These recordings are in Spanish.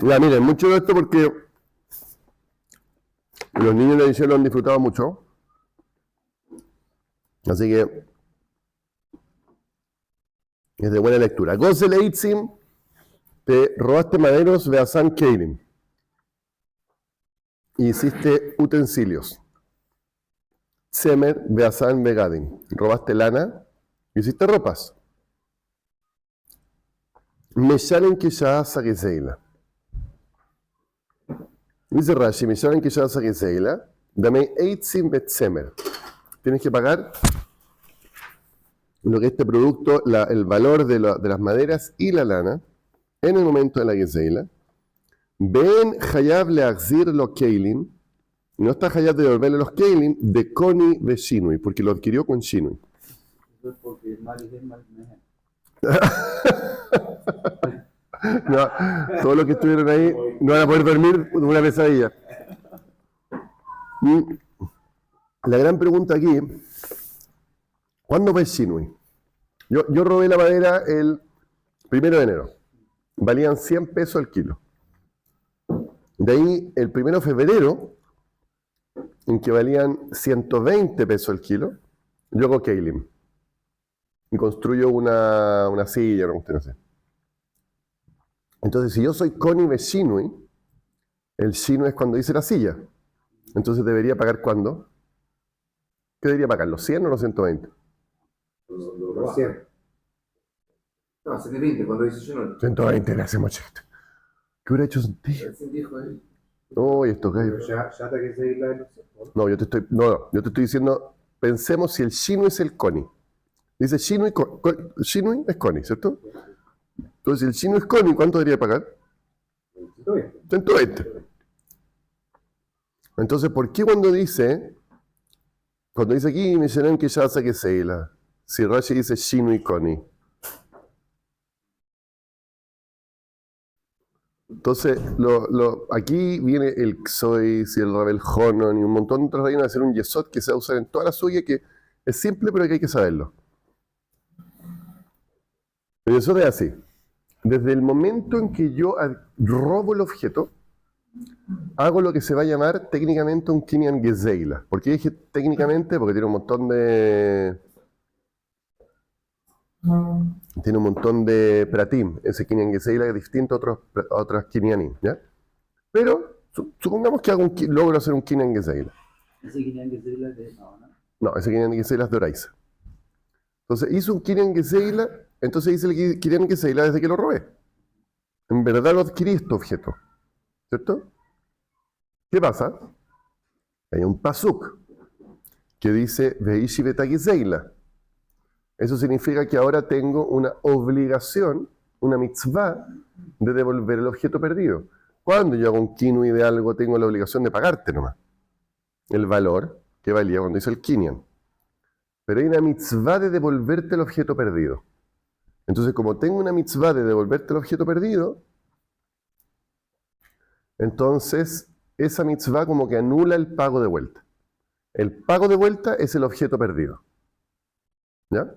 Ya, miren, mucho de esto porque los niños de liceo lo han disfrutado mucho. Así que es de buena lectura. Gosel Eitzim, te robaste maderos de Asan Keilim. Y hiciste utensilios. Tzemer de Asan Begadim. Robaste lana y hiciste ropas. Meshalen Kishah Sagiseila. Dice Rashi, Meshalen Kishah Sagiseila. Dame Eitzim Betzemer. Tienes que pagar lo que este producto, el valor de las maderas y la lana, en el momento de la Geseila. Ven Hayab Leachzir lo Keilim. No está Hayab de devolverle los Keilim de Koni de Shinui, porque lo adquirió con Shinui. Eso es porque el mal es mal. No, todos los que estuvieron ahí no van a poder dormir de una pesadilla. Y la gran pregunta aquí, ¿cuándo fue Shinui? Yo robé la madera el 1 de enero. Valían 100 pesos el kilo. De ahí, el 1 de febrero, en que valían 120 pesos el kilo, yo hago Keilim. Y construyo una silla, no sé. Entonces, si yo soy Koni de Shinui, el Shinui es cuando hice la silla. Entonces, ¿debería pagar cuándo? ¿Qué debería pagar? ¿Los 100 o los 120? Los 100. No, 120, cuando dice yo no. 120 le hacemos chiste. ¿Qué hubiera hecho sentido? Recién dijo él. No, y esto Pero que... ya te que seguir la de los 100. No, yo te estoy diciendo, pensemos si el Shinui es el Koni. Dice Shinui, Shinui es Koni, ¿cierto? Entonces, si el Shinui es Koni, ¿cuánto debería pagar? 120. 120. Entonces, ¿por qué cuando dice aquí, me llenan que ya hace que Seila? Si Rashi dice Shinui Koni. Entonces, aquí viene el Xois y el Rabel Honon y un montón de otros reinos a hacer un yesot que se va a usar en toda la suya, que es simple, pero que hay que saberlo. El yesot es así. Desde el momento en que yo robo el objeto, hago lo que se va a llamar técnicamente un Kinyan Gezeila. ¿Por qué dije técnicamente? Porque tiene un montón de... Tiene un montón de pratim, ese Kinyan Gezeila es distinto a otras Kinyanim, ¿ya? Pero supongamos que logro hacer un Kinyan Gezeila. Ese Kinyan Gezeila es de Naona. No, ese Kinyan Gezeila es de Oraiza. Entonces hizo un Kinyan Gezeila, entonces hice el Kinyan Gezeila desde que lo robé. En verdad lo adquirí este objeto, ¿cierto? ¿Qué pasa? Hay un pasuk que dice Veishi Beta Gezeila. Eso significa que ahora tengo una obligación, una mitzvah, de devolver el objeto perdido. Cuando yo hago un kinui de algo, tengo la obligación de pagarte nomás el valor que valía cuando hice el kinyan. Pero hay una mitzvah de devolverte el objeto perdido. Entonces, como tengo una mitzvah de devolverte el objeto perdido, entonces esa mitzvah como que anula el pago de vuelta. El pago de vuelta es el objeto perdido. ¿Ya?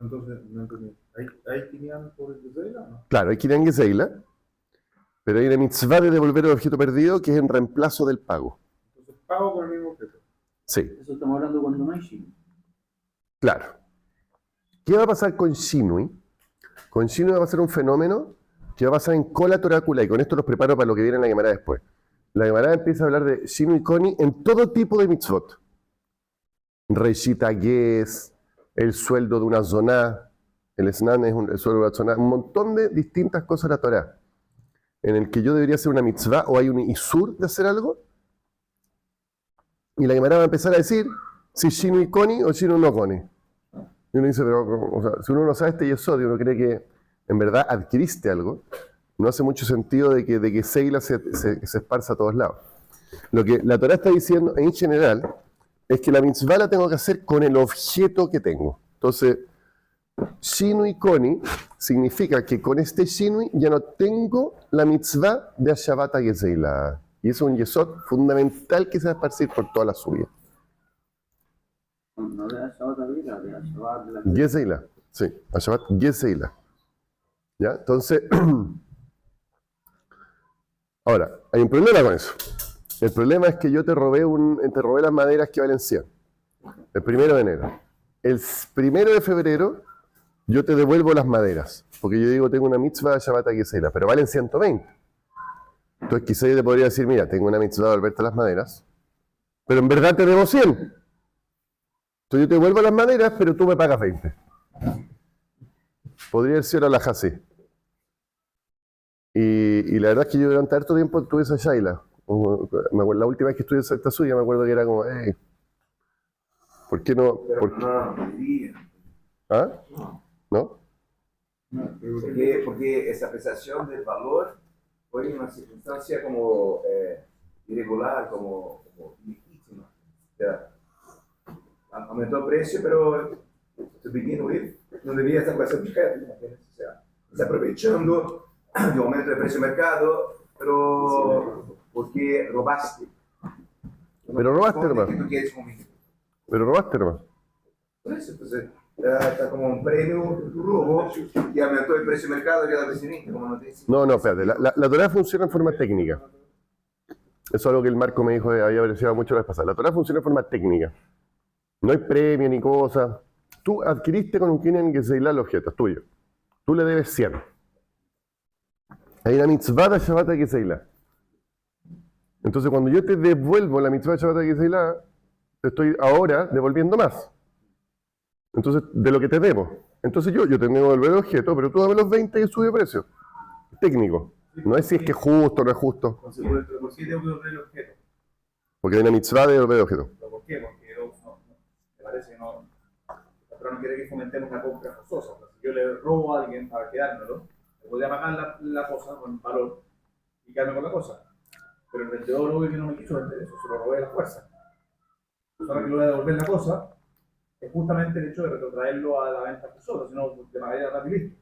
Entonces, no entendí. ¿Hay Kinyan por el Gezeila o no? Claro, hay Kinyan Gezeila, pero hay una mitzvah de devolver el objeto perdido que es en reemplazo del pago. Entonces, pago por el mismo objeto. Sí, Eso estamos hablando cuando no hay Shinui. claro. ¿Qué va a pasar con Shinui? Con Shinui va a pasar un fenómeno que va a pasar en Kola Torácula, y con esto los preparo para lo que viene en la Gemara después. La Gemara empieza a hablar de Shinui Koni en todo tipo de mitzvot. Reishita Ges, el sueldo de una zoná, el Esnan es el sueldo de una zoná, un montón de distintas cosas de la Torá, en el que yo debería hacer una mitzvah o hay un isur de hacer algo, y la Gemara va a empezar a decir si Shinui Koni o Shinui no Koni. Y uno dice, pero o sea, si uno no sabe este yesod y uno cree que en verdad adquiriste algo, no hace mucho sentido de que Seila se esparza a todos lados. Lo que la Torá está diciendo en general es que la mitzvah la tengo que hacer con el objeto que tengo. Entonces, Shinui Koni significa que con este Shinui ya no tengo la mitzvah de Ashavat Gezeila. Y eso es un yesod fundamental que se va a esparcir por toda la suya. No de Ashabat Avila, de Ashabat de la Gezeila, sí, Ashavat Gezeila. ¿Ya? Entonces, Ahora, hay un problema con eso. El problema es que yo te robé las maderas que valen 100. El 1 de enero. El 1 de febrero, yo te devuelvo las maderas. Porque yo digo, tengo una mitzvah de Shabbat Akiseila, pero valen 120. Entonces quizá yo te podría decir, mira, tengo una mitzvah de devolverte las maderas, pero en verdad te debo 100. Entonces yo te devuelvo las maderas, pero tú me pagas 20. Podría haber sido la así. Y la verdad es que yo durante harto tiempo tuve esa shaila. La última vez que estudié Santa Suya me acuerdo que era como, hey, ¿por qué no? Pero ¿Por qué? no, ¿Ah? ¿No? porque esa apreciación del valor fue una circunstancia como irregular, como ilegítima. O sea, aumentó el precio, pero to begin with, no debía estar con ese objeto. O sea, está aprovechando el aumento del precio de mercado, pero porque robaste. Pero robaste, hermano. ¿Qué tú quieres conmigo? Pero robaste, hermano. Por eso, entonces, está como un premio de tu robo y aumentó el precio de mercado y la vecinita, como no te dice. No, espérate. La Torá funciona en forma técnica. Eso es algo que el Marco me dijo, había apreciado mucho la vez pasada. La Torá funciona en forma técnica. No hay premio ni cosa. Tú adquiriste con un Kinyan que se el objeto, es tuyo. Tú le debes 100. Hay una mitzvah de Shabbat Akiseila. Entonces, cuando yo te devuelvo la mitzvah de Shabbat Akiseila, te estoy ahora devolviendo más. Entonces, de lo que te debo. Entonces yo te tengo que devolver el objeto, pero tú dame los 20 y sube de precio. Técnico. No es si es que es justo o no es justo. Entonces, ¿por qué tengo que devolver el objeto? Porque hay una mitzvah de devolver el objeto. ¿Por qué? Porque me parece que no. El patrón no quiere que fomentemos la compra forzosa. Si yo le robo a alguien para quedármelo, le podría pagar la cosa con valor y quedarme con la cosa. Pero el vendedor obvio que no me quiso vender eso, se lo robé a la fuerza. Ahora que le voy a devolver la cosa, es justamente el hecho de retrotraerlo a la venta forzosa, si no, de manera rapidísima.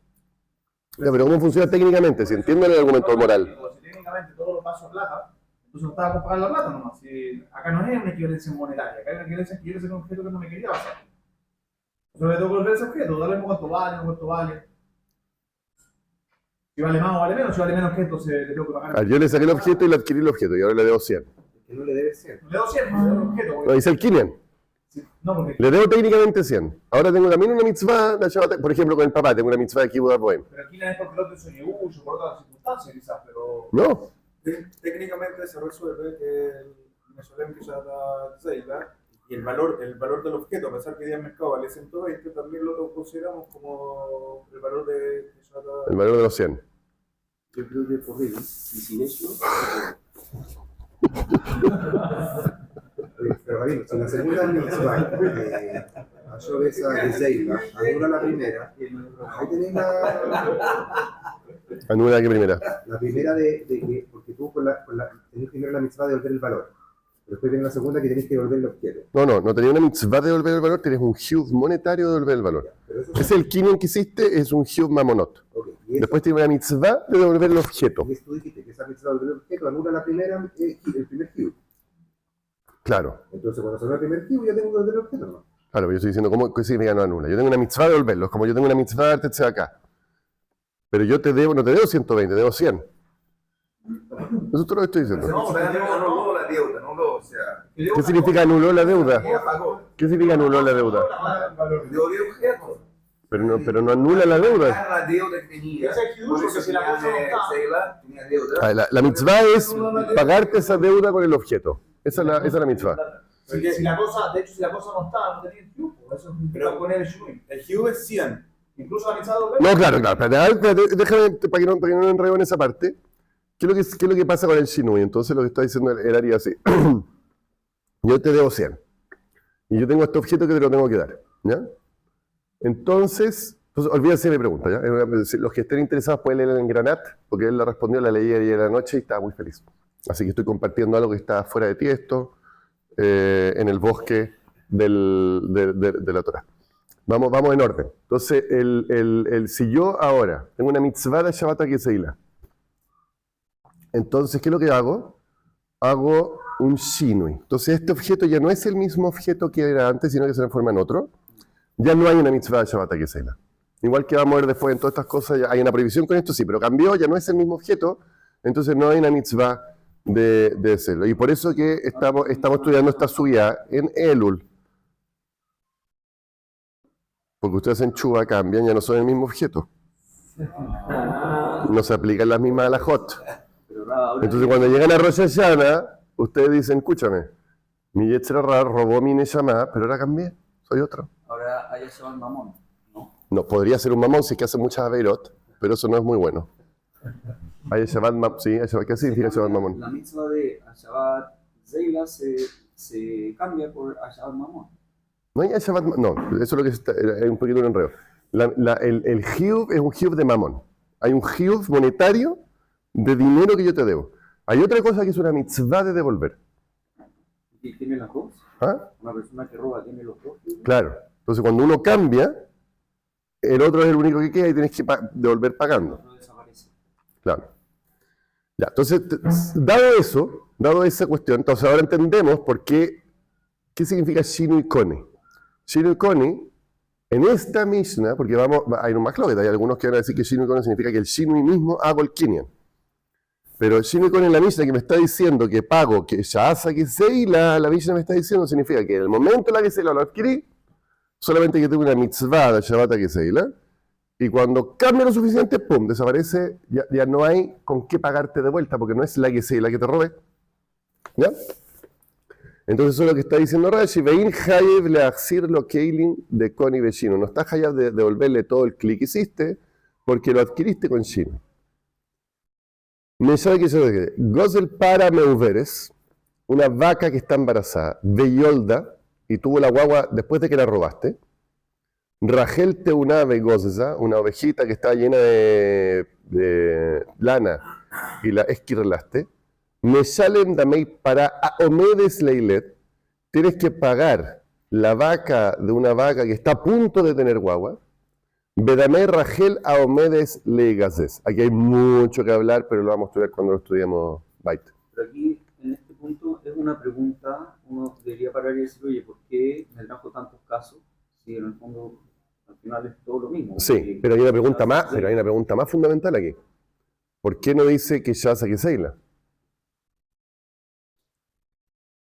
Ya, pero ¿cómo funciona técnicamente? Si entienden el argumento moral. Si técnicamente todo lo paso a plata, entonces no estaba por pagar la plata nomás. Si acá no es una equivalencia monetaria, acá hay una equivalencia que yo un objeto que no me quería pasar. Entonces le tengo que devolver ese objeto, darle cuánto vale, no cuánto vale. Si vale más o vale menos, si vale menos que esto, se le tengo que pagar. Yo le saqué el objeto y le adquirí el objeto y ahora le debo 100. Que no le debes 100. Le doy 100, no le doy el objeto. Lo Porque... dice el Kinyan. No, porque... Le debo técnicamente 100. Ahora tengo también una mitzvah de Shabbat. Por ejemplo, con el papá tengo una mitzvah de Kibbutz Bohem. Pero aquí no es porque el otro soy uso, por otras circunstancias quizás, pero... No. Técnicamente se resuelve que el Mesolem que ya da Zeila y el valor del objeto, a pesar que día en mercado vale 120, también lo consideramos como el valor de El valor de los 100. Yo creo que por ahí, y sin eso. Pero Rabino, si la segunda mitzvah mayor esa de Zeila anula la primera, ahí tenés Anula que primera. la primera de que, porque tú tenés primero la mitzvah de devolver el valor, pero después viene la segunda que tenés que devolver el objeto. No tenía una mitzvah de devolver el valor, tenés un hiud monetario de devolver el valor. Pero eso Ese el Kinyan que hiciste, es un hiud mamonot. okay. Y eso, Después tiene una mitzvah de devolver el objeto. y tú dijiste que esa mitzvah de devolver el objeto anula la primera, el primer hiu. Claro. Entonces cuando se ve el primer hiu ya tengo que devolver el objeto, ¿no? Claro, pero yo estoy diciendo, ¿qué significa no anula? Yo tengo una mitzvah de devolverlo, es como yo tengo una mitzvah de darte acá. Pero yo no te debo 120, te debo 100. Eso es todo lo que estoy diciendo. No la deuda, no lo, o sea, ¿Qué significa anuló la deuda? pagó. ¿Qué significa anuló la deuda? Devolvió el objeto. Pero no anula la deuda. La deuda que tenía. Por eso si la cosa no está. Zeila tenía deuda. La mitzvah es pagarte esa deuda con el objeto. Esa es la mitzvah. Si la cosa, de hecho, si la cosa no está, no tenía el tiempo. Eso significa poner el shuim. El Hugh es 100. Incluso la mitzvah de devolver. No, claro. Espérate, déjame, para que no me enredo en esa parte. ¿Qué es lo que pasa con el Shinui? Entonces lo que está diciendo el haría así. Yo te debo 100. Y yo tengo este objeto que te lo tengo que dar. ¿Ya? Entonces olvídense de mi pregunta. ¿Ya? Los que estén interesados pueden leer en Granat, porque él la respondió, la leí ayer a la noche y estaba muy feliz. Así que estoy compartiendo algo que está fuera de Tiesto, en el bosque de la Torah. Vamos en orden. Entonces, si yo ahora tengo una mitzvah de Shabbat Akiseila, entonces, ¿qué es lo que hago? Hago un shinui. Entonces, este objeto ya no es el mismo objeto que era antes, sino que se transforma en otro. Ya no hay una mitzvah de Shabbat Akiseila. Igual que vamos a ver después en todas estas cosas, ya hay una prohibición con esto, sí, pero cambió, ya no es el mismo objeto, entonces no hay una mitzvah de hacerlo. Y por eso que estamos estudiando esta subida en Elul. Porque ustedes en Chuba cambian, ya no son el mismo objeto. No se aplican las mismas alajot. Entonces cuando llegan a Rosh Hashanah, ustedes dicen, escúchame, mi Yetzer Hara robó mi Neshama, pero ahora cambié, soy otro. Ahora hay Shabbat Mamón, ¿no? No, podría ser un mamón si es que hace muchas averot, pero eso no es muy bueno. Hay Shabbat Mamón, sí, ¿qué significa Shabbat Mamón? La mitzvah de Shabbat Zeila se cambia por Shabbat Mamón. No hay Shabbat, no, eso es lo que es un poquito un enredo. El Hiyuv es un Hiyuv de mamón. Hay un Hiyuv monetario de dinero que yo te debo. Hay otra cosa que es una mitzvah de devolver. ¿Y tiene las dos? ¿Ah? Una persona que roba tiene los dos. Claro. Entonces cuando uno cambia, el otro es el único que queda y tienes que devolver pagando. No desaparece. Claro. Ya, entonces, dado esa cuestión, entonces ahora entendemos por qué significa Shinu y Koni. Shinu y Koni, en esta Mishnah, porque hay un machlokes, hay algunos que van a decir que Shinu y Koni significa que el Shinu mismo hago el Kinyan. Pero Shinu y Koni en la Mishnah que me está diciendo que pago, que Sha'asa que Seila, la Mishnah me está diciendo, significa que en el momento en la que Seila lo adquirí, solamente que tengo una mitzvah de Shabbat que Seila, y cuando cambia lo suficiente, pum, desaparece, ya no hay con qué pagarte de vuelta, porque no es la que Seila que te robé. ¿Ya? Entonces eso es lo que está diciendo Rashi, Vein Hayev le achir lo Keilin de Koni Veshino. No está Hayev de devolverle todo el clic que hiciste, porque lo adquiriste con Shino. Me sabe que yo dije, Gozel para Meuveres, una vaca que está embarazada, Beyolda, y tuvo la guagua después de que la robaste. Rachel Teunave Gozeza, una ovejita que está llena de lana, y la esquirlaste. Me salen damei para Aomedes Leilet, tienes que pagar la vaca de una vaca que está a punto de tener guagua. Bedamei Rachel Aomedes Leigazes. Aquí hay mucho que hablar, pero lo vamos a estudiar cuando lo estudiemos Bait. Pero aquí, en este punto, es una pregunta, uno debería parar y decir, oye, ¿por qué me trajo tantos casos? Si en el fondo, al final es todo lo mismo. Sí, pero hay una pregunta más fundamental aquí. ¿Por qué no dice que Shasa que Seila?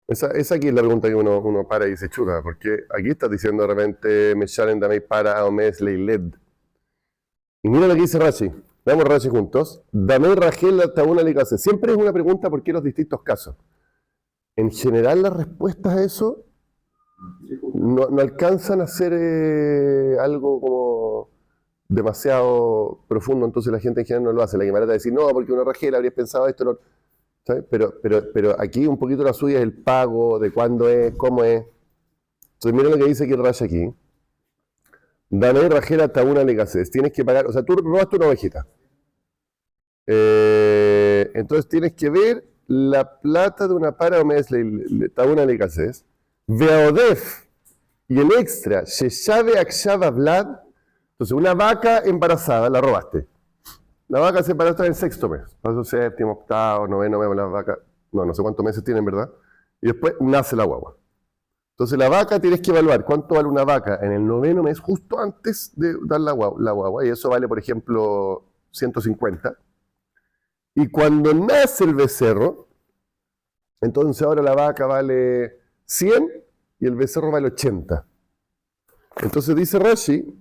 Esa aquí es la pregunta que uno para y se chuta, porque aquí está diciendo de repente me salen damei para Aomes Leiled. Y mira lo que dice Rashi. Veamos Rashi juntos. Damei Rachel Tauna Ligase. Siempre es una pregunta por qué los distintos casos. En general las respuestas a eso no alcanzan a ser algo como demasiado profundo, entonces la gente en general no lo hace. La que me trata de decir, no, porque una Rachel habría pensado esto, no. ¿Sabes? Pero aquí un poquito la suya es el pago, de cuándo es, cómo es. Entonces mira lo que dice aquí el Rashi aquí. Damei Rachel Tauna Ligases. Tienes que pagar, o sea, tú robaste una ovejita. Entonces tienes que ver la plata de una para o mes Tauna Ligases. Veodef y el extra, Sheshave Akshava Vlad. Entonces una vaca embarazada la robaste. La vaca se embarazó en el sexto mes. Pasó séptimo, octavo, noveno mes, la vaca. No sé cuántos meses tienen, ¿verdad? Y después nace la guagua. Entonces la vaca tienes que evaluar cuánto vale una vaca en el noveno mes, justo antes de dar la guagua. Y eso vale, por ejemplo, 150. Y cuando nace el becerro, entonces ahora la vaca vale 100 y el becerro vale 80. Entonces dice Rashi,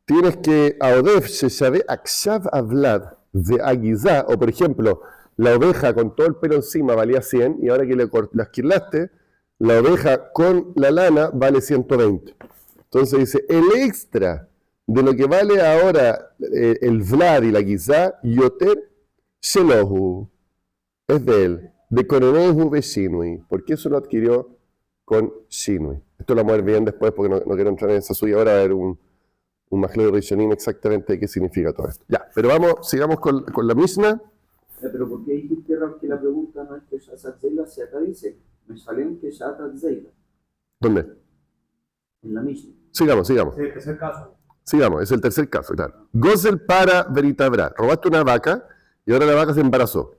tienes que Aodef Sheshabe Akshav Avlad de Aguizá, o por ejemplo, la oveja con todo el pelo encima valía 100 y ahora que la esquirlaste, la oveja con la lana vale 120. Entonces dice, el extra de lo que vale ahora el Vlad y la Aguizá, Yoter Shelohu, es de él, de Konenehu Beshinui. ¿Por qué eso lo adquirió con Shinui? Esto lo vamos a ver bien después porque no quiero entrar en esa suya ahora a ver un Machlokes Rishonim exactamente qué significa todo esto. Ya, pero sigamos con la Mishnah. Pero ¿por qué dijiste, Rab, que la pregunta no es que Shasat Zeila, si acá dice, me salen que Shasat Zeila, ¿Dónde? en la Mishnah? Sigamos. Sí, ese es el caso. Sigamos, es el tercer caso, claro. Gozel para veritabra. Robaste una vaca y ahora la vaca se embarazó.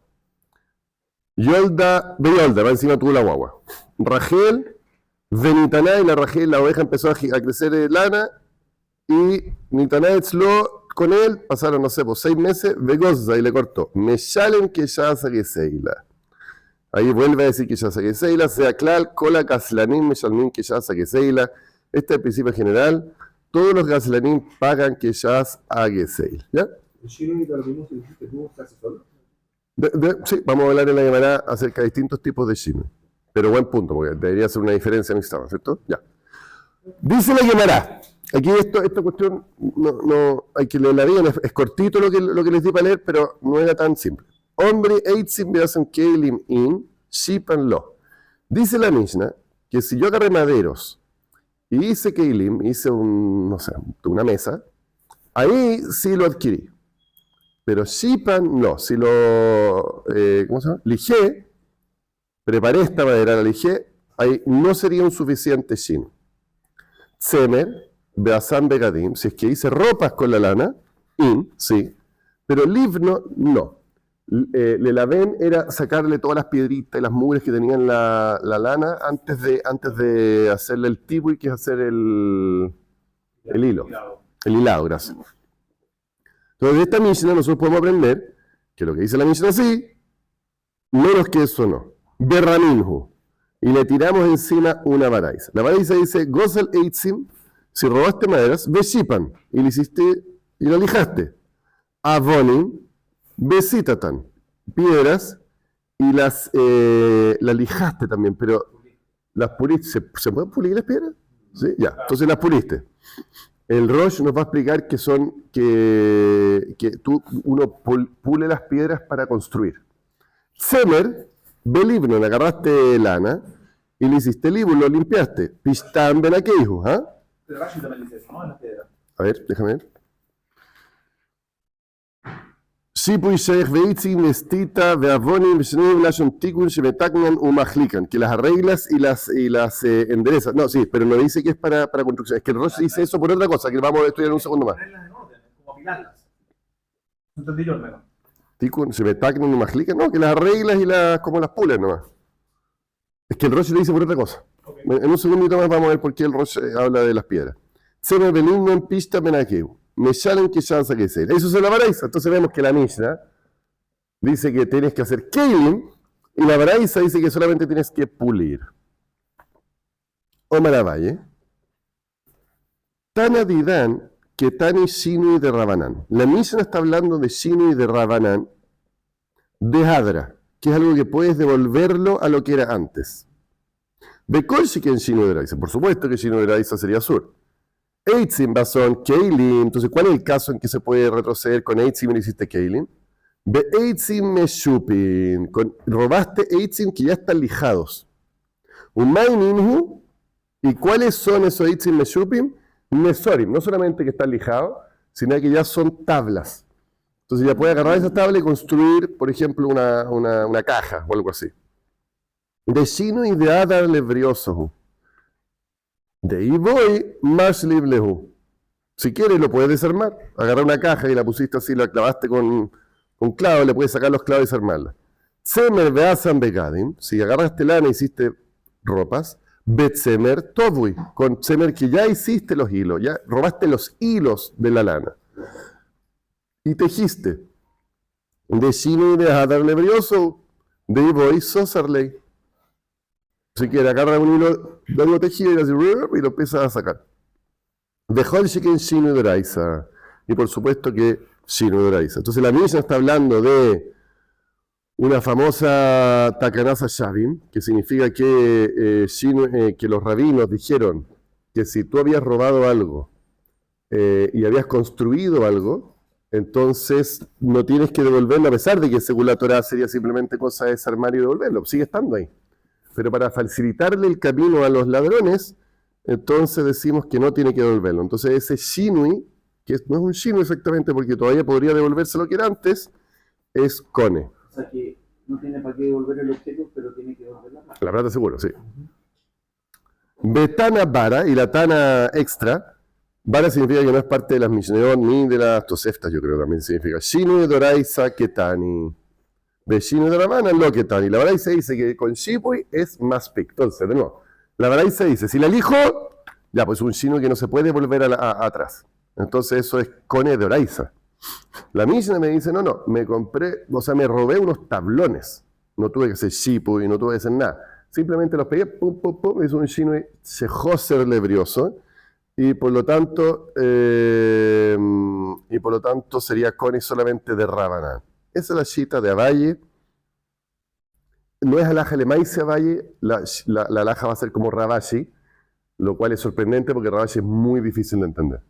Beyolda, va encima tuvo la guagua. Rachel, Venitaná, y la oveja empezó a crecer lana, y Nitaná etzlo con él, pasaron, no sé, pues 6 meses, Vegosa y le cortó. Me shalen que ya saque Seila. Ahí vuelve a decir que ya saque Seila, sea clal, cola, caslanín, me shalmin que ya saque Seila. Este es el principio general. Todos los gaslanín pagan que ya haga Seila. ¿Ya? ¿El chino y lo mismo si dijiste tú, casi solo? Sí, vamos a hablar en la llamada acerca de distintos tipos de shino. Pero buen punto, porque debería ser una diferencia en el sistema, ¿cierto? Ya. Dice la Gemara. Aquí esta cuestión no hay que leerla bien, es cortito lo que les di para leer, pero no era tan simple. Hombre, eitzim beasan keilim in, shipan lo. Dice la Mishnah que si yo agarré maderos y hice keilim, hice una mesa, ahí sí lo adquirí. Pero shipan no, si lo ¿cómo se llama? Lijé, preparé esta madera, la lijé, ahí no sería un suficiente shin. Tzemer, beasan begadim, si es que hice ropas con la lana, sí, pero livno no. Le laven era sacarle todas las piedritas y las mugres que tenían la lana antes de hacerle el tibui, que es hacer el hilo. El hilado, gracias. Entonces, de esta Mishnah nosotros podemos aprender que lo que dice la Mishnah sí, menos que eso no. Berraminhu. Y le tiramos encima una baraisa. La baraisa dice, Gozal eitzim, si robaste maderas, beshipan, y le hiciste, y lo lijaste. Avonim, besitatan, piedras, y las lijaste también, pero las puliste. ¿Se pueden pulir las piedras? Sí, ya, entonces las puliste. El Rosh nos va a explicar que son que uno pule las piedras para construir. Semer, belibno, le agarraste lana y le hiciste libro, lo limpiaste. Pistan benakeiju, ¿ah? Pero Rashi también dice eso, ¿no? En la piedra. A ver, déjame ver. Shipui sheikh veitzim vestita veavonim veshneim lashon tikun shebetaknan umachlikan, que las arreglas y las enderezas. No, sí, pero no dice que es para construcción. Es que el Rosh dice eso por otra cosa, que vamos a estudiar en un segundo más. Ponerlas en orden, como apilarlas. No entendí yo al menos. Tikun shebetaknan umachlikan, no, que las arreglas y como las pulen nomás. Es que el Rosh le dice por otra cosa. Okay. En un segundito más vamos a ver por qué el Rosh habla de las piedras. Seme benignon pista benakeu. Me salen que ya saque ser. Eso es la baraisa. Entonces vemos que la Mishnah dice que tienes que hacer keilim y la baraisa dice que solamente tienes que pulir. Omar Abaye. Tana didan que tani shinui de Rabanán. La Mishnah está hablando de shinui de Rabanán de Hadra, que es algo que puedes devolverlo a lo que era antes. De Kolshiken shinui de Raisa. Por supuesto que shinui de Raisa sería sur. Eitzim basón keilim. Entonces, ¿cuál es el caso en que se puede retroceder con eitzim y no hiciste keilim? Be eitzim meshupin. Robaste eitzim que ya están lijados. Umaininhu. ¿Y cuáles son esos eitzim meshupin? Nesorim. No solamente que están lijados, sino que ya son tablas. Entonces ya puedes agarrar esas tablas y construir, por ejemplo, una caja o algo así. De shino y de adar lebrioso. De ahí voy, más liblehu. Si quieres, lo puedes desarmar. Agarrar una caja y la pusiste así, la clavaste con clavos, le puedes sacar los clavos y desarmarla. Semer beasan begadim. Si agarraste lana y hiciste ropas, betsemer tovui. Con semer que ya hiciste los hilos, ya robaste los hilos de la lana. Y tejiste. De shino y de hadar lebrioso. De ahí voy, sosarley. Si quieres, agarra un hilo de algo tejido y lo empiezas a sacar. Dejó el shiken shinu de Raisa. Y por supuesto que shinu de Raisa. Entonces la Mishnah está hablando de una famosa Takanasa Shavim, que significa que los rabinos dijeron que si tú habías robado algo y habías construido algo, entonces no tienes que devolverlo, a pesar de que según la Torah sería simplemente cosa de desarmar y devolverlo. Sigue estando ahí. Pero para facilitarle el camino a los ladrones, entonces decimos que no tiene que devolverlo. Entonces ese shinui, que no es un shinui exactamente porque todavía podría devolverse lo que era antes, es kone. O sea que no tiene para qué devolver el objeto, pero tiene que devolver la plata. La plata seguro, sí. Betana vara, y la tana extra, vara significa que no es parte de las Mishnayot ni de las Toseftas, yo creo también significa. Shinui doraisa ketani. Vecino de Ramana, lo que tal. Y la Baraisa dice que con Shipui es más pic. Entonces, de nuevo, la Baraisa dice, si la elijo, ya, pues un shino que no se puede volver atrás. Entonces eso es Kone de Oraisa. La Mishnah me dice, no, me compré, o sea, me robé unos tablones. No tuve que hacer shipu y no tuve que hacer nada. Simplemente los pegué, pum, pum, pum, hizo un shinui ser lebrioso. Y por lo tanto sería Kone solamente de Rabanán. Esa es la shita de Abaye. No es alhaja lemaise Abaye, la alhaja va a ser como Rabashi, lo cual es sorprendente porque Rabashi es muy difícil de entender.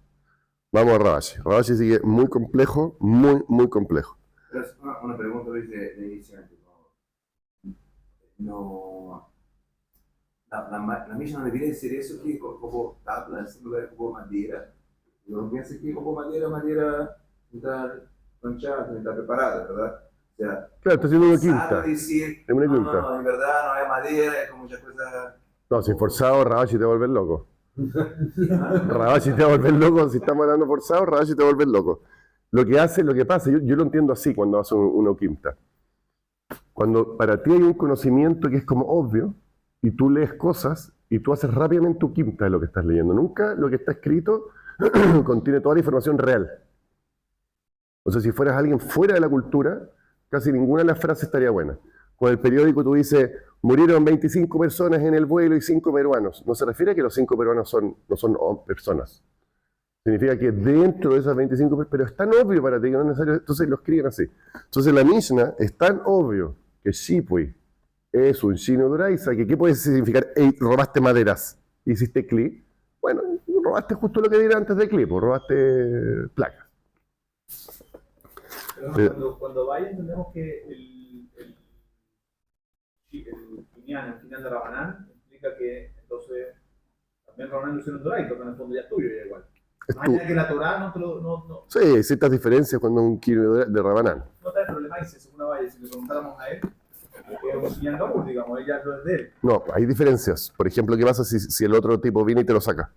Vamos a Rabashi. Rabashi sigue muy complejo, muy complejo. Pero es una pregunta Luis, de iniciante. La Mishnah no debería decir eso que como tabla en lugar de como madera. Yo no pienso que como madera está conchada, está preparada, ¿verdad? O sea, Claro, está haciendo una forzar quinta. a decir, Es una no, quinta. en verdad no es madera, es como muchas cosas. No, si forzado, Rabashi te va a volver loco. Rabashi te va a volver loco. Si estamos hablando forzado, Rabashi te va a volver loco. Lo que pasa, yo lo entiendo así cuando haces una quinta. Cuando para ti hay un conocimiento que es como obvio, y tú lees cosas, y tú haces rápidamente tu quinta de lo que estás leyendo. Nunca lo que está escrito contiene toda la información real. O sea, si fueras alguien fuera de la cultura, casi ninguna de las frases estaría buena. Con el periódico tú dices, murieron 25 personas en el vuelo y 5 peruanos. No se refiere a que los 5 peruanos no son personas. Significa que dentro de esas 25 personas, pero es tan obvio para ti que no es necesario, entonces lo escriben así. Entonces la Mishnah es tan obvio que Shipui es un Shino Doraisa, que ¿qué puede significar? Hey, robaste maderas, hiciste clip. Bueno, robaste justo lo que era antes de clip, robaste placas. Pero cuando vaya entendemos que el Kinyan, el final de Rabanán, implica que entonces también Rabanán es un Doraito, pero en el fondo ya es tuyo, ya igual. Más allá que la Torah no te lo. Sí, hay ciertas diferencias cuando un kilo de Rabanán. No está el problema ahí, según la vaya, si le preguntáramos a él, que es un Kinyan Kabul, digamos, ella lo es de él. No, hay diferencias. Por ejemplo, ¿qué pasa si el otro tipo viene y te lo saca?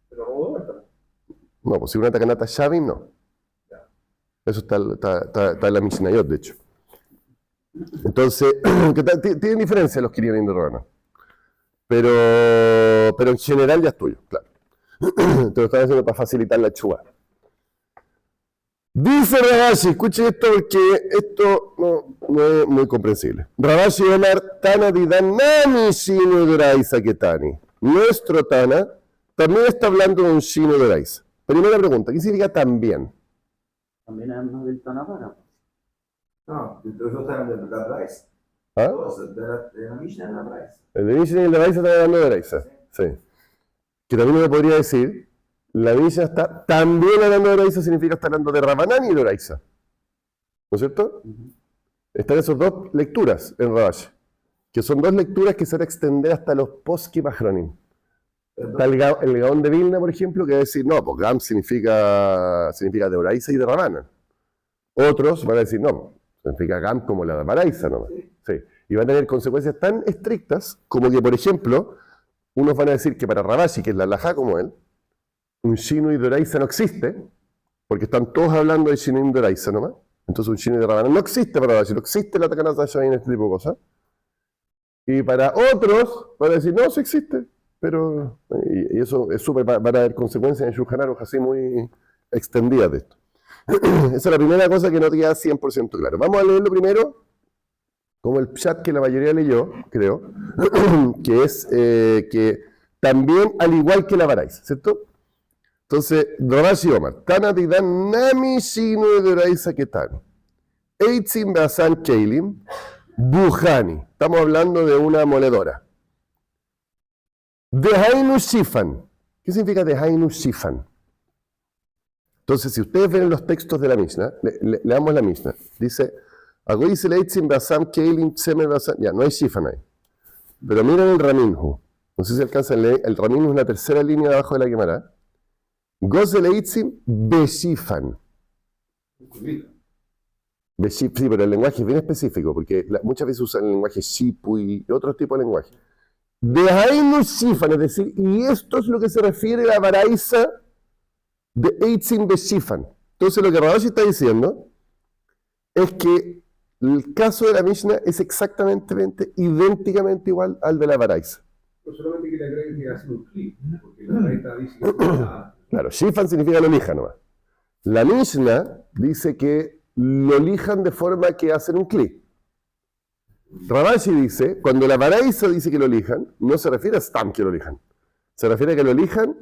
Pero robó de vuelta. No, pues si una takanata Shavim, no. Eso está en la Mishnayot, de hecho. Entonces, tienen diferencia los Kiryanim de Rabanán. Pero en general ya es tuyo, claro. Te lo están haciendo para facilitar la chuva. Dice Rabashi, escuche esto porque esto no es muy comprensible. Rabashi Omar Tana Didanami Shino Doraisa Ketani. Nuestro Tana también está hablando de un Shino Doraisa. Primera pregunta, ¿qué significa también? También además del Tanabara. No, los dos están de la Bryce. ¿Ah? Todos, de la Mishnah de la Bryce. El de Mishnah y el de Raisa están hablando de Raisa. Sí. Que también uno podría decir, la Mishnah está también hablando de Raisa, significa está hablando de Rabanán y de Raisa. ¿No es cierto? Están esas dos lecturas en Rabashi, que son dos lecturas que se van a extender hasta los Poski Bajronim. Está el Gaón de Vilna, por ejemplo, que va a decir, no, pues Gam significa de Oraisa y de Rabanán. Otros van a decir, no, significa Gam como la de Paraisa nomás. Sí. Y va a tener consecuencias tan estrictas como que, por ejemplo, unos van a decir que para Rabashi, que es la halajá como él, un Shino y Doraisa no existe, porque están todos hablando de Shino y Doraisa nomás. Entonces un Shino y de Rabanán no existe para Rabashi, no existe la Takanata Shavim, este tipo de cosas. Y para otros van a decir, no, sí existe. Pero, y eso es súper, van a haber consecuencias en Shulchan Aruch así muy extendidas de esto. Esa es la primera cosa que no te queda 100% claro. Vamos a leerlo primero, como el chat que la mayoría leyó, creo, que es que también al igual que la Baraisa, ¿cierto? Entonces, Rabashi Omar, Tana Didan Nami Shino de Baraisa Ketani, Eitzim Basan Keilim, Buhani. Estamos hablando de una moledora. Dehainu Shifan. ¿Qué significa Dehainu Shifan? Entonces, si ustedes ven los textos de la Mishnah, leamos la Mishnah. Dice, Agoiz Leitzim Basam Keilim Tsemer Basam. Ya, no hay Shifan ahí. Pero miren el Raminhu. No sé si alcanzan a leer. El Raminhu es la tercera línea de abajo de la Gemara. Goze Leitzim Beshifan. Sí, pero el lenguaje es bien específico, porque muchas veces usan el lenguaje Shipui y otros tipos de lenguaje. Dehainu Shifan, es decir, y esto es lo que se refiere a la Baraisa de Eitzim Beshifan. Entonces lo que Rabashi está diciendo es que el caso de la Mishnah es exactamente, idénticamente igual al de la Baraisa. Pero solamente que Braita cree que hace un clic, porque la Braita dice que está... Claro, Shifan significa lo lijan nomás. La Mishnah dice que lo lijan de forma que hacen un clic. Ravashi dice, cuando la Baraisa dice que lo lijan, no se refiere a Stam que lo lijan. Se refiere a que lo lijan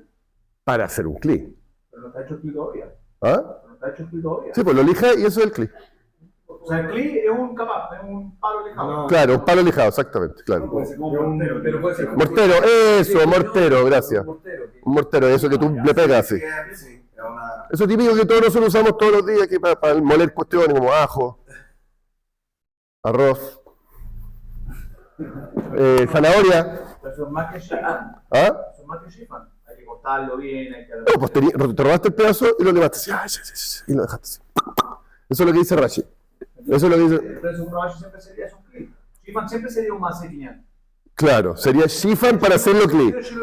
para hacer un clic. Pero no está hecho clic todavía. ¿Ah? Pero no está hecho clic todavía. Sí, pues lo lija y eso es el clic. O sea, el clic es un capaz, es un palo lijado. No. Claro, un palo lijado, exactamente, claro. Puede ser como un mortero. Pero puede ser... Mortero, eso, mortero, gracias. Un mortero, eso que tú le pegas así. Sí, es una... Eso típico que todos nosotros usamos todos los días que para moler cuestiones como ajo, arroz, zanahoria. Pero son más que shifan. ¿Ah? Son más que shifan. Hay que cortarlo bien, hay que... No, pues te robaste el pedazo y lo levaste así, ay, sí, sí, sí, y lo dejaste así. Eso es lo que dice Rashi. Eso es lo que dice. Entonces un Rashi siempre sería un clic. Shifan siempre sería un más sequinal. Claro, sería Shifan para hacerlo clic. Sí,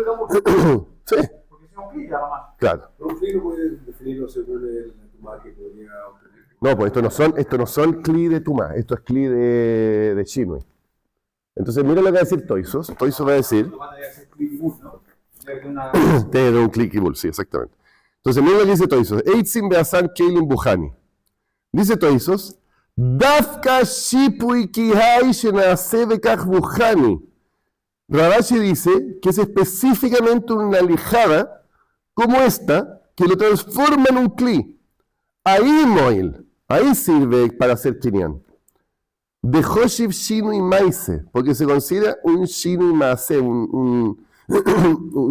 Porque si es un clic ya va más. claro. Un clic no puede definirlo según el tumá que podría obtener. No, pues esto no son cli de Tumá, esto es cli de Shinui. Entonces, mira lo que va a decir Toisos. Toisos va a decir, Va a tener que ser clic y bull, ¿no? Debe tener una... te da un clic y bull, sí, exactamente. Entonces, mira lo que dice Toisos. Eitzim beasan keilin buhani. Dice Toisos, Dafka shipui kihai shenase bekach buhani. Ravashi dice que es específicamente una lijada como esta que lo transforma en un cli. Ahí moil, ahí sirve para hacer kinyan. De Hoshiv Shinui Maise, porque se considera un Shinui Maase, un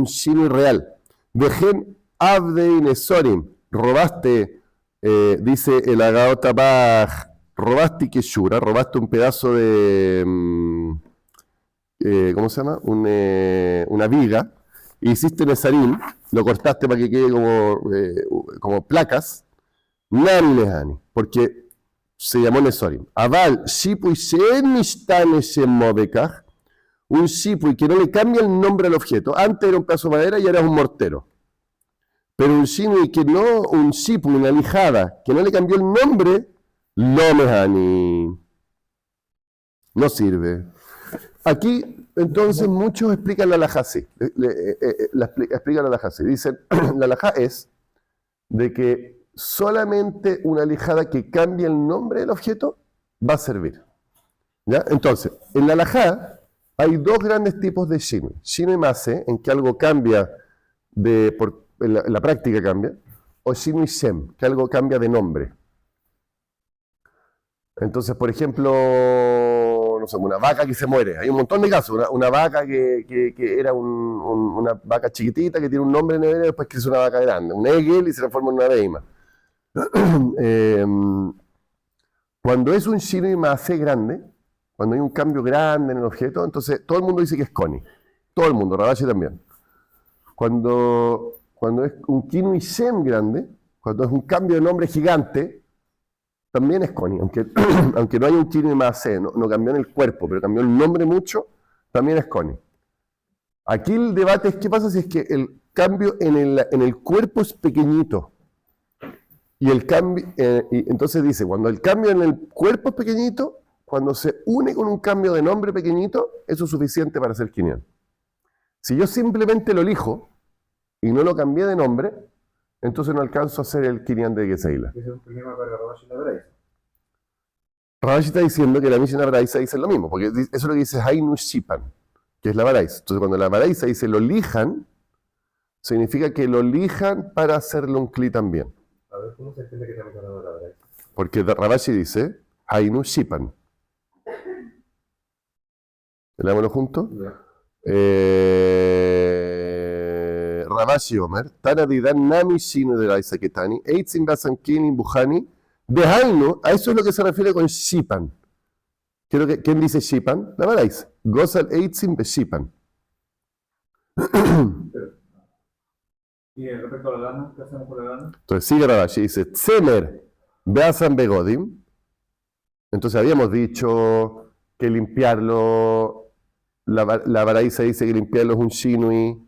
Shinui real. De Gen Abdei Nesorim, robaste, dice el Agaot Tabaj, robaste Keshura, robaste un pedazo de, ¿cómo se llama? Una viga, y hiciste Nesarim, lo cortaste para que quede como placas, Nani Nehani, porque se llamó Nesorim. Aval, Shipui Sheen Mishtane Shemo Bekach, un Shipui que no le cambia el nombre al objeto. Antes era un pedazo de madera y ahora es un mortero. Pero un Shinui que no, un Shipui, una lijada, que no le cambió el nombre, lo Mehani. No sirve. Aquí, entonces, muchos explican la alajá así. Explican la alajá así. Dicen, la alajá es de que solamente una lijada que cambie el nombre del objeto va a servir. ¿Ya? Entonces, en la alajá hay dos grandes tipos de shinui. Shinui mase, en que algo cambia, en la práctica cambia, o shinui shem, que algo cambia de nombre. Entonces, por ejemplo, no sé, una vaca que se muere. Hay un montón de casos. Una vaca que era una vaca chiquitita que tiene un nombre en hebreo y después crece una vaca grande. Un egel y se transforma en una beima. Cuando es un shinui maase grande, cuando hay un cambio grande en el objeto, entonces todo el mundo dice que es koni. Todo el mundo, Ravashi también. Cuando es un kinui shem grande, cuando es un cambio de nombre gigante, también es koni. Aunque no haya un kinui maase, no cambió en el cuerpo, pero cambió el nombre mucho, también es koni. Aquí el debate es qué pasa si es que el cambio en el cuerpo es pequeñito. Y el cambio, y entonces dice, cuando el cambio en el cuerpo es pequeñito, cuando se une con un cambio de nombre pequeñito, eso es suficiente para hacer kinyan. Si yo simplemente lo elijo y no lo cambié de nombre, entonces no alcanzo a hacer el kinyan de Geseila. Ese es un problema para Ravashi y la Braisa. Ravashi está diciendo que la Mishnah Braisa dice lo mismo, porque eso es lo que dice Hainu Shipan, que es la Braisa. Entonces cuando la Braisa dice lo lijan, significa que lo lijan para hacerlo un kli también. A ver, ¿cómo se entiende que estamos hablando de la verdad? Porque Ravashi dice, Hainu Shipan. Leámoslo juntos. Ravashi Omer, Tana Didan Nami Shinu de la Isaketani, Eitzim Basan Kinin Buhani, de Hainu, a eso es lo que se refiere con Shipan. ¿Quién dice Shipan? La Baraisa. Gozal Eitzim be Shipan. Y respecto a la lana, ¿qué hacemos con la lana? Entonces sigue Ravashi, dice Tzemer Beasan Begodim. Entonces habíamos dicho que limpiarlo, la Baraisa dice que limpiarlo es un shinui,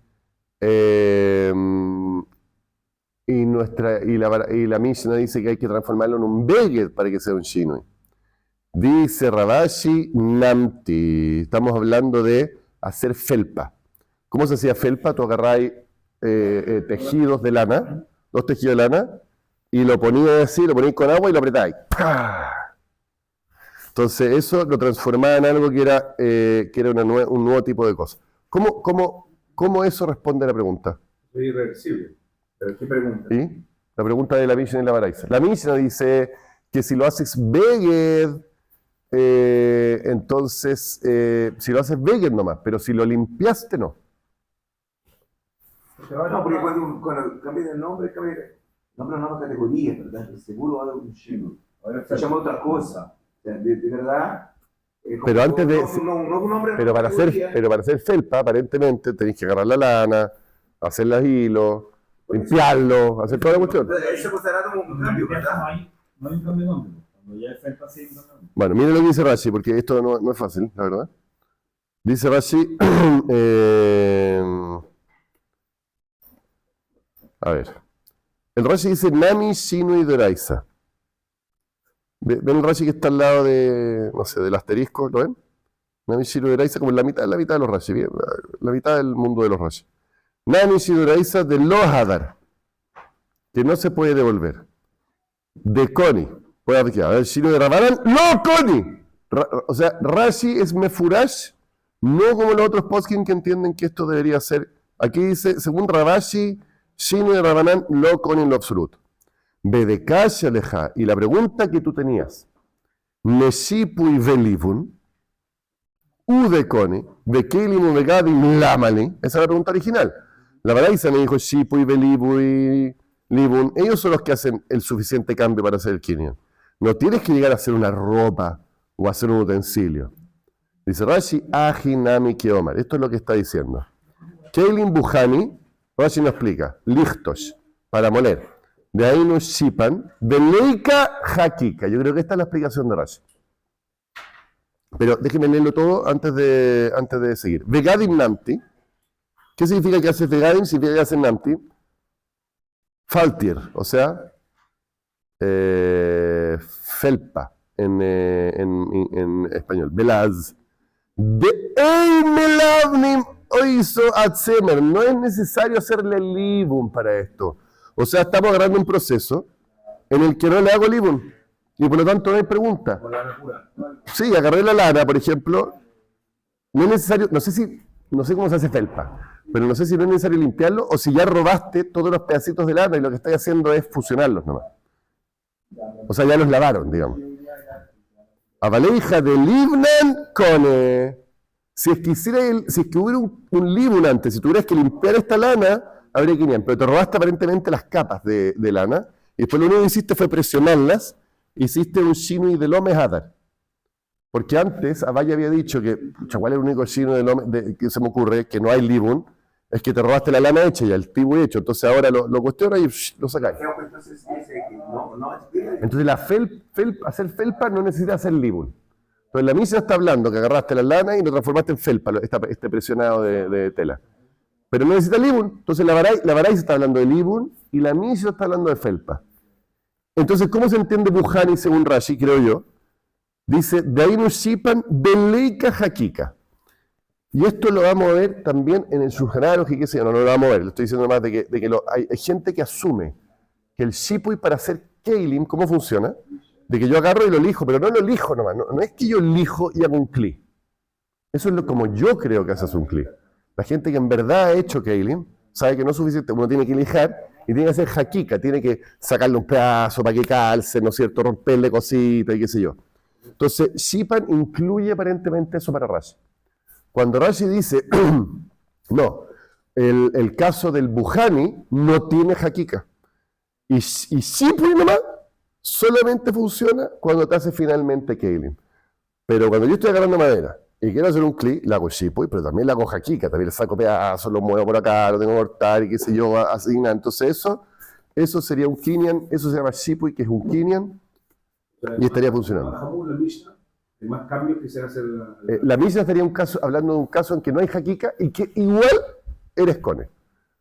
y la Mishnah dice que hay que transformarlo en un beged para que sea un shinui. Dice Ravashi Namti, estamos hablando de hacer felpa. ¿Cómo se hacía felpa? Tú agarráis tejidos de lana, 2 tejidos de lana, y lo ponías así, lo ponías con agua y lo apretáis. ¡Pah! Entonces eso lo transformaba en algo que era un nuevo tipo de cosa. ¿Cómo eso responde a la pregunta? Es irreversible. Pero ¿qué pregunta? ¿Sí? La pregunta de la Mishnah y la Baraisa. La Mishnah dice que si lo haces beged, entonces, si lo haces beged nomás, pero si lo limpiaste no. No, porque cuando cambias de nombre, cambia de nombre, una nueva categoría, ¿verdad? El seguro va a dar un chino. Ahora se llama otra cosa. O sea, de verdad. Pero antes de. No, un nombre, Pero para hacer felpa, aparentemente, tenéis que agarrar la lana, hacer los hilos, limpiarlo, hacer toda la cuestión. Eso costará como un cambio, ¿verdad? No hay un cambio de nombre. Cuando ya es felpa, sí, no cambia. Bueno, miren lo que dice Rashi, porque esto no es fácil, la verdad. Dice Rashi. A ver. El Rashi dice Nami, Shinu y Doraisa. ¿Ven el Rashi que está al lado de, no sé, del asterisco? ¿Lo ven? Nami, Shinu y Doraisa, como la mitad de los Rashi, bien, la mitad del mundo de los Rashi. Nami, Shinu y Doraisa de lo Hadar, que no se puede devolver. De Koni. Puede haber quedado. El Shinu de Rabanan, lo Koni. O sea, Rashi es Mefurash, no como los otros poskim que entienden que esto debería ser. Aquí dice, según Rabashi, Shinu de Rabanan, lo Koni en lo absoluto. Bedekash aleja. Y la pregunta que tú tenías, Neshipu y Velivun, Udekoni, Bekelim y Begadim Lamali, esa es la pregunta original. La Baraisa me dijo Shipu y Belibu y Libun, ellos son los que hacen el suficiente cambio para hacer el Kinyan. No tienes que llegar a hacer una ropa o a hacer un utensilio. Dice Rashi, Ajinami Keomar. Esto es lo que está diciendo. Keilin Buhani, Rashi nos explica, Lichtosh, para moler. De ahí nos shipan, de Leika Hakika. Yo creo que esta es la explicación de Rashi. Pero déjenme leerlo todo antes de seguir. Vegadim Namti. ¿Qué significa que haces Vegadim? Significa que haces Namti. Faltir, o sea, felpa en español. Velaz. De Eimelavnim oizo atzemer. No es necesario hacerle libum para esto. O sea, estamos agarrando un proceso en el que no le hago libum. Y por lo tanto no hay pregunta. Sí, agarré la lana, por ejemplo. No es necesario, no sé cómo se hace felpa, pero no sé si no es necesario limpiarlo o si ya robaste todos los pedacitos de lana y lo que estás haciendo es fusionarlos nomás. O sea, ya los lavaron, digamos. Avaleija de Libnan Cone. Si es que hubiera un libun antes, si tuvieras que limpiar esta lana, habría 500, pero te robaste aparentemente las capas de lana y después lo único que hiciste fue presionarlas, hiciste un Shinui de Lome Hadar. Porque antes Abaya había dicho que, ¿cuál es el único Shinui que se me ocurre? Que no hay libun, es que te robaste la lana hecha y el tibu hecho, entonces ahora lo cuestionas y lo sacáis. Entonces dice que no Entonces hacer felpa no necesita hacer libun. Entonces la Mishnah está hablando que agarraste la lana y lo transformaste en felpa, este presionado de tela. Pero no necesita libun. Entonces la Baraisa está hablando de libun y la Mishnah está hablando de felpa. Entonces, ¿cómo se entiende Buhani según Rashi, creo yo? Dice, de ahí nos shipan beleika hakika. Y esto lo vamos a ver también en el Shulchan y qué sé yo, no lo vamos a ver, le estoy diciendo más de que hay gente que asume que el shipui para hacer keilim, ¿cómo funciona? De que yo agarro y lo lijo, pero no lo lijo nomás, no es que yo lijo y hago un cli. Eso es como yo creo que haces un cli. La gente que en verdad ha hecho keilim sabe que no es suficiente, uno tiene que lijar y tiene que hacer hakika, tiene que sacarle un pedazo para que calce, ¿no es cierto? Romperle cositas y qué sé yo. Entonces, shipan incluye aparentemente eso para Rashi. Cuando Rashi dice, no, el caso del Buhani no tiene hakika. Y shipui nomás solamente funciona cuando te hace finalmente keilim. Pero cuando yo estoy agarrando madera y quiero hacer un cli, la hago shipui, pero también la hago hakika, también le saco pedazos, lo muevo por acá, lo tengo que cortar y qué sé yo, asignar. Entonces eso sería un kinyan, eso se llama shipui, que es un kinyan, y estaría funcionando. Bajamos la Mishnah, hay más cambios que se hacer La Mishnah estaría hablando de un caso en que no hay hakika y que igual eres kone.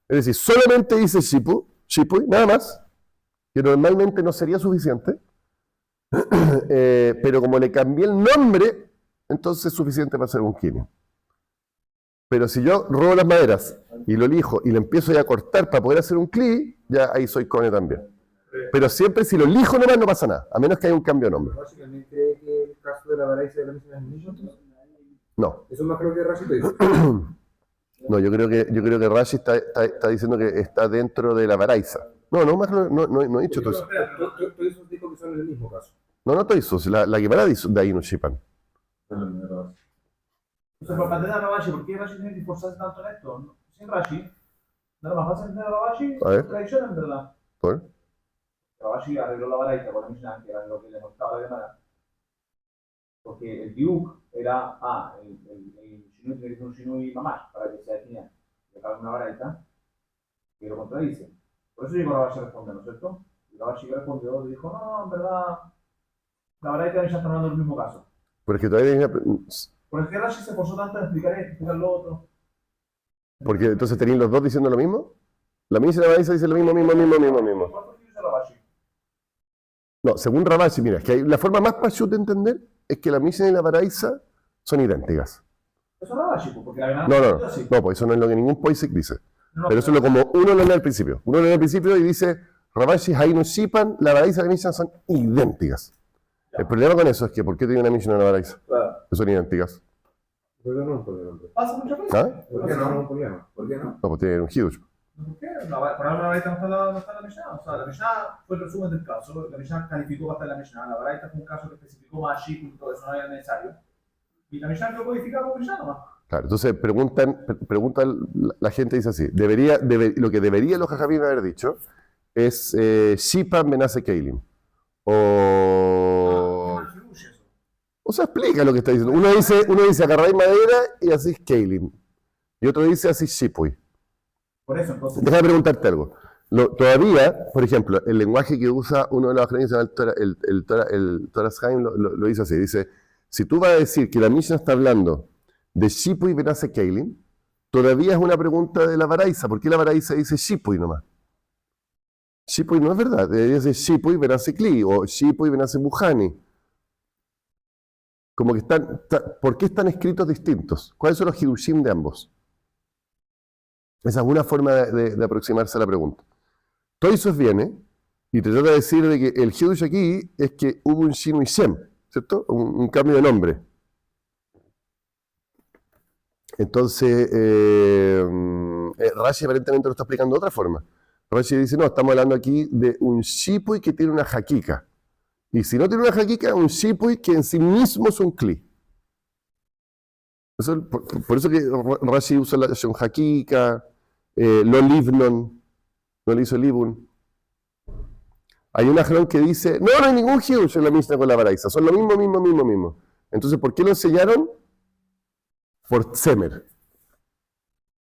Es decir, solamente dice shipui, nada más, que normalmente no sería suficiente, pero como le cambié el nombre, entonces es suficiente para hacer un kinyan. Pero si yo robo las maderas y lo lijo y lo empiezo ya a cortar para poder hacer un cli, ya ahí soy cone también. Pero siempre si lo lijo nomás no pasa nada, a menos que haya un cambio de nombre. ¿Rashi también cree que el caso de la Baraisa de la Mishnah es el mismo? No, Eso es más creo que Rashi te dice. no, yo creo que Rashi está diciendo que está dentro de la Baraisa. No he dicho todo eso. Tú dices dijo que son el mismo caso. No estoy eso, la Gemara dice de ahí no shipan. Entonces, para entender a Rashi, ¿por qué Rashi tiene que esforzarse tanto en esto? ¿No? Sin Rashi, no era más fácil entender a Rashi, A ver. es tradición en verdad. ¿Por? Rashi arregló la baraita con la Mishnah, que era lo que le mostraba la Gemara. Porque el diuk era, el shinui tiene que ser un shinui mamash, para que sea genial. Y acá hay una baraita que lo contradice. Por eso llegó Rashi a responder, ¿no es cierto? Y Rashi respondió y dijo, no, en verdad, la baraita y la Mishnah están hablando del mismo caso. Porque todavía ¿Por qué Rashi se esforzó tanto en explicar esto, explicar lo otro? porque entonces tenéis los dos diciendo lo mismo. La Mishnah y la Baraisa dice lo mismo. ¿Cuánto quiere usar Rashi? No, según Ravashi, mira, es que la forma más pashut de entender es que la Mishnah y la Baraisa son idénticas. Eso es Rashi, porque la Gemara No, pues eso no es lo que ningún Poisek dice. No, Pero eso es lo como uno lo lee al principio. Uno lo lee al principio y dice, Ravashi, Hainu Shipan, la Baraisa y la Mishnah son idénticas. El problema con eso es que, ¿por qué tiene una Mishnah y una Baraisa? Claro. Que son idénticas. Pero no es un problema. pasa muchas veces. ¿Ah? ¿Por qué No es no? un problema. ¿Por qué no? No, pues tiene un huge. ¿Por qué? Por ahora la Baraita no está en la Mishnah. O sea, la Mishnah fue el resumen del caso. La Mishnah calificó bastante la Mishnah. La Baraita fue un caso que especificó más chico y todo eso, no era necesario. Y la Mishnah lo codificaba como Mishnah nomás. Claro, entonces preguntan la gente dice así, lo que debería los jajamim haber dicho es Shipan Benase Keilim. O sea, explica lo que está diciendo. Uno dice agarráis madera y así es Keilim. Y otro dice así Shipui. Por eso, entonces. Déjame preguntarte algo. Todavía, por ejemplo, el lenguaje que usa uno de los acrónimos, el Toras Haim lo dice así. Dice, si tú vas a decir que la Mishnah está hablando de Shipui Benase Keilim, todavía es una pregunta de la Baraisa. ¿Por qué la Baraisa dice Shipui nomás? Shipui no es verdad. Debería decir Shipui Benase Kli o Shipui Benase Buhani. Como que ¿por qué están escritos distintos? ¿Cuáles son los hidushim de ambos? Esa es una forma de aproximarse a la pregunta. Toisos viene y te trata de decir de que el hidush aquí es que hubo un Shinu y Shem, ¿cierto? Un cambio de nombre. Entonces, Rashi aparentemente lo está explicando de otra forma. Rashi dice, no, estamos hablando aquí de un shipui que tiene una jaquica. Y si no tiene una jaquica, un shipui que en sí mismo es un kli. Por eso que Rashi usa la acción jaquica, lo livnon, no le hizo livun. Hay un ajrón que dice, no hay ningún hidush en la Mishnah con la Baraisa, son lo mismo. Entonces, ¿por qué lo enseñaron? Por Semer.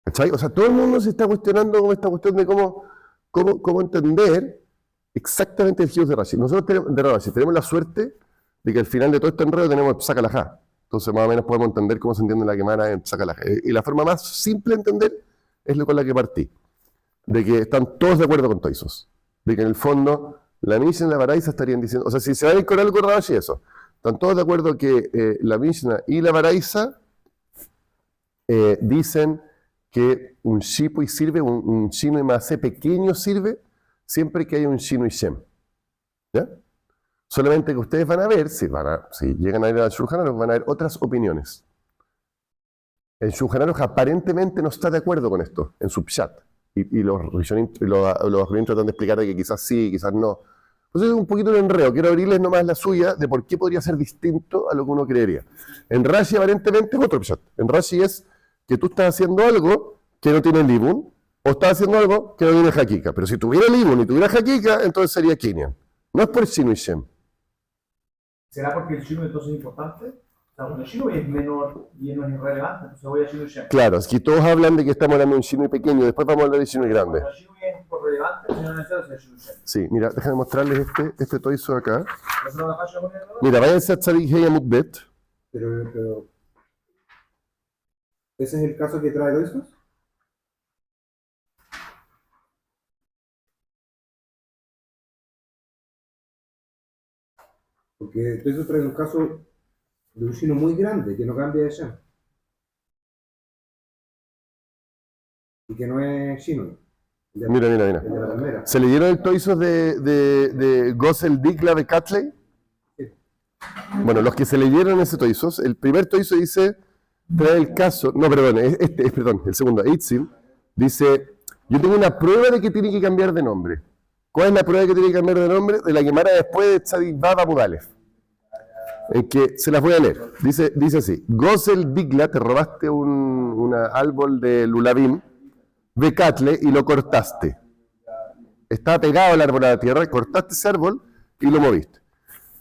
¿Cachai? O sea, todo el mundo se está cuestionando con esta cuestión de cómo entender exactamente el hidush de Rashi. Nosotros tenemos la suerte de que al final de todo este enredo tenemos el Psak Halajá. Entonces más o menos podemos entender cómo se entiende la Gemara en Psak Halajá. Y la forma más simple de entender es lo con la que partí. De que están todos de acuerdo con Toisos. De que en el fondo la Mishnah y la Baraisa estarían diciendo, o sea, si se van a ir con algo Rashi, eso. Están todos de acuerdo que la Mishnah y la Baraisa dicen que un shipui sirve, un shino y maasé pequeño sirve, siempre que haya un shino y shem. ¿Ya? Solamente que ustedes van a ver, si llegan a ir al Shulchan Aruch, van a ver otras opiniones. El Shulchan Aruch aparentemente no está de acuerdo con esto, en su pshat. Y los Rishonim tratan de explicar de que quizás sí, quizás no. Entonces es un poquito de enredo. Quiero abrirles nomás la suya de por qué podría ser distinto a lo que uno creería. En Rashi aparentemente es otro pshat. En Rashi es que tú estás haciendo algo que no tiene libun, o estás haciendo algo que no tiene hakika. Pero si tuviera libun y tuviera hakika, entonces sería kinyan. No es por el shinu y shem. ¿Será porque el shino entonces es importante? O sea, cuando el shino es menor y no es irrelevante, entonces voy a shino y shem. Claro, es que todos hablan de que estamos hablando de un shinu pequeño, después vamos a hablar de shinu grande. Cuando el shino es por relevante, si no es necesario, es shino y shem. Sí, mira, déjame mostrarles este toizo acá. ¿Eso no lo dejas yo poner, no? Mira, váyanse a Tzadik Hei Amud Bet. Pero, ¿ese es el caso que trae Toisos? Porque Toisos trae un caso de un shino muy grande que no cambia de Shem. y que no es chino. Mira. El de la palmera. ¿Se leyeron el toisos de Gosel Dikla de Catley? Bueno, los que se leyeron ese toisos, el primer toiso dice, trae el caso, no, perdón, perdón, el segundo, Eitzim, dice, yo tengo una prueba de que tiene que cambiar de nombre. ¿Cuál es la prueba de que tiene que cambiar de nombre? De la Gemara después de Tzadik Vav Amud Aleph. En que se las voy a leer. Dice así, Gosel Dikla, te robaste un árbol de Lulavim, de Catle, y lo cortaste. Estaba pegado el árbol a la tierra, cortaste ese árbol y lo moviste.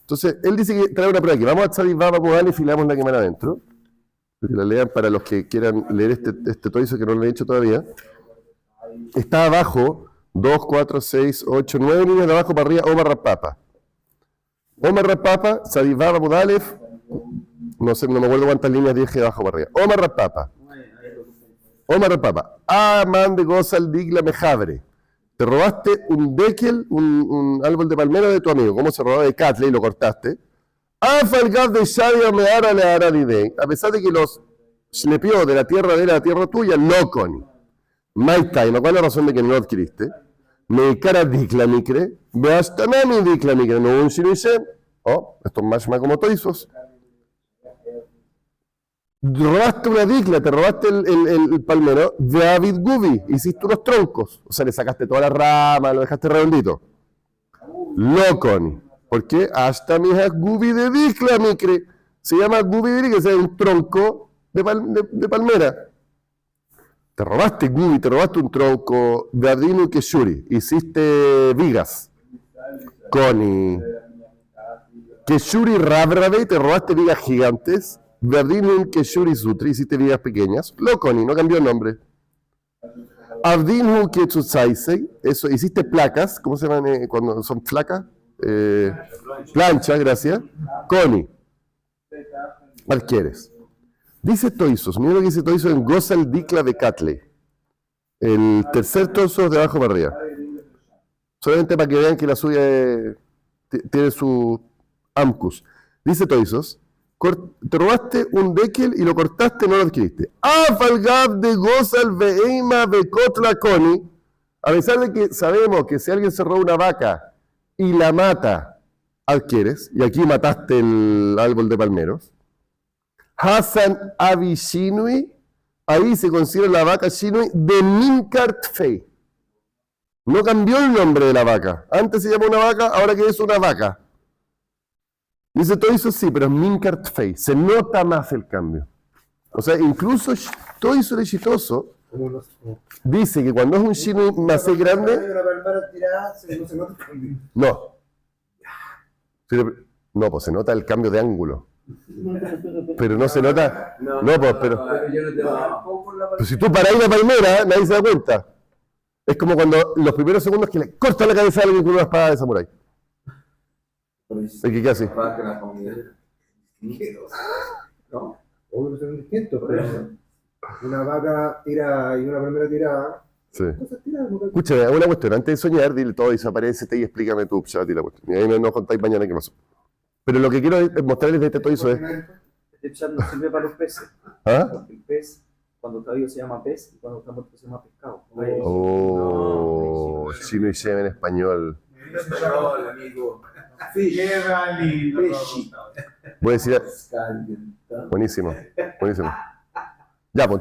Entonces, él dice que trae una prueba aquí. Vamos a Tzadik Vav Amud Aleph y le damos la Gemara adentro. Que la lean para los que quieran leer este toiso que no lo he hecho todavía. Está abajo, 2, 4, 6, 8, 9 líneas de abajo para arriba, Omar Rapapa. Omar Rapapa, Tzadik Vav Amud Aleph, no sé, no me acuerdo cuántas líneas dije de abajo para arriba. Omar Rapapa. Omar Rapapa. Man de Gosal Dikla Mejabre. Te robaste un dekel, un árbol de palmera de tu amigo. ¿Cómo se robaba de Catle y lo cortaste? Afalgaz de Shadia Meara le Aradidei. A pesar de que los schlepió de la tierra tuya, no coni. Maitaima, ¿cuál es la razón de que no adquiriste? Me cara Dikla Mikre, Beashtanami Dikla Mikre, no un Shinishem. Oh, esto es más como toisos. Robaste una dikla, te robaste el palmero de David Gubi, hiciste unos troncos, o sea, le sacaste toda la rama, lo dejaste redondito. Loconi, ¿por qué? Hasta mi hija Gubi de dikla mikre, se llama Gubi, que es un tronco de palmera. Te robaste Gubi, te robaste un tronco de Adinu Keshuri, hiciste vigas. Coni. Keshuri Rabrabe, te robaste vigas gigantes. Verdinun Keshuri Sutri, hiciste vigas pequeñas. Loconi, no cambió el nombre. Abdinhu Ketsusaisei, eso, hiciste placas, ¿cómo se llaman cuando son flacas? Plancha, gracias. Coni. Adquieres. Dice Toisos, mira lo que dice Toisos en Gosal Dikla de Catley. El tercer toiso de abajo para arriba. Solamente para que vean que la suya tiene su amcus. Dice Toisos, te robaste un dekel y lo cortaste, no lo adquiriste. Afalgab de Gosal Veima Bekotla Coni, a pesar de que sabemos que si alguien se roba una vaca y la mata, adquieres, y aquí mataste el árbol de palmeros. Hassan Avishinui, ahí se considera la vaca Shinui de Minkart Fei. No cambió el nombre de la vaca. Antes se llamaba una vaca, ahora que es una vaca. Dice todo eso sí, pero es Minkart Fei. Se nota más el cambio. O sea, incluso todo eso exitoso dice que cuando es un Shinui más grande. No. No, pues se nota el cambio de ángulo. Pero no se nota. No, pues, pero si tú paras la palmera, nadie se da cuenta. Es como cuando los primeros segundos que le corta la cabeza a alguien con una espada de samurái. ¿El que qué hace? No, obvio que son distintos, pero una vaca tirada y una palmera tirada. Sí. Escúchame, una cuestión. Antes de soñar, dile todo, desaparécete y explícame tu chat y la cuestión. Y ahí nos contáis mañana qué pasó. Pero lo que quiero mostrarles de este toizo es. Este chat no sirve para los peces. ¿Ah? Porque el pez, cuando está vivo se llama pez y cuando está muerto se llama pescado. Oh, chino y Shem en español. amigo. Qué lindo. Voy a decir. Buenísimo, buenísimo. Ya, pues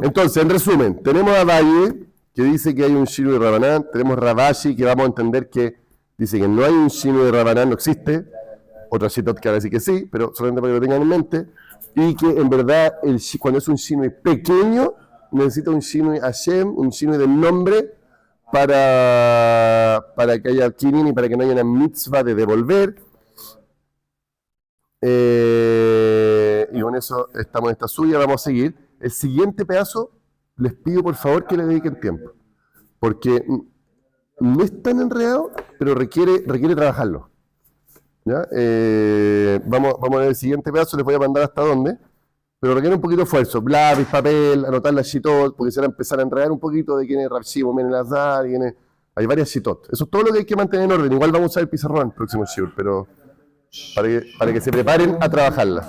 entonces, en resumen, tenemos a Valle, que dice que hay un Shinu de Rabanán, tenemos Ravashi, que vamos a entender que dice que no hay un Shinu de Rabanán, no existe, otra Shitot que va a decir que sí, pero solamente para que lo tengan en mente, y que en verdad cuando es un Shinu pequeño, necesita un Shinu Hashem, un Shinu del nombre, para que haya Kinin y para que no haya una mitzvah de devolver. Y con eso estamos en esta suya, vamos a seguir. El siguiente pedazo, les pido por favor que le dediquen tiempo, porque no es tan enredado, pero requiere trabajarlo. ¿Ya? Vamos a ver el siguiente pedazo, les voy a mandar hasta dónde, pero requiere un poquito de esfuerzo, lápiz, papel, anotar las shitot, porque se van a empezar a enredar un poquito de quién es Rav Shimon Ben Elazar, hay varias shitot. Eso es todo lo que hay que mantener en orden. Igual vamos a usar el pizarrón el próximo shiur, pero para que se preparen a trabajarla.